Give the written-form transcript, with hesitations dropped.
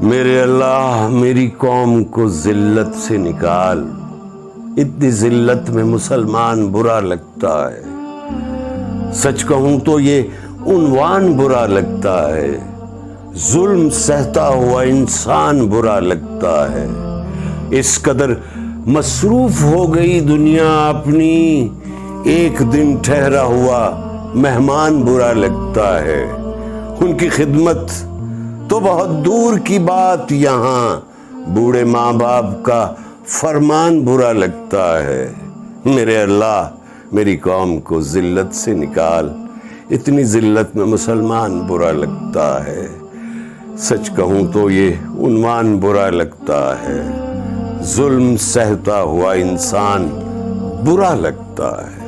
मेरे अल्लाह मेरी कौम को जिल्लत से निकाल। इतनी जिल्लत में मुसलमान बुरा लगता है। सच कहूं तो ये उन्वान बुरा लगता है। जुल्म सहता हुआ इंसान बुरा लगता है। इस कदर मसरूफ हो गई दुनिया अपनी, एक दिन ठहरा हुआ मेहमान बुरा लगता है। उनकी खिदमत तो बहुत दूर की बात, यहाँ बूढ़े माँ बाप का फरमान बुरा लगता है। मेरे अल्लाह मेरी कौम को जिल्लत से निकाल। इतनी जिल्लत में मुसलमान बुरा लगता है। सच कहूँ तो ये उन्वान बुरा लगता है। जुल्म सहता हुआ इंसान बुरा लगता है।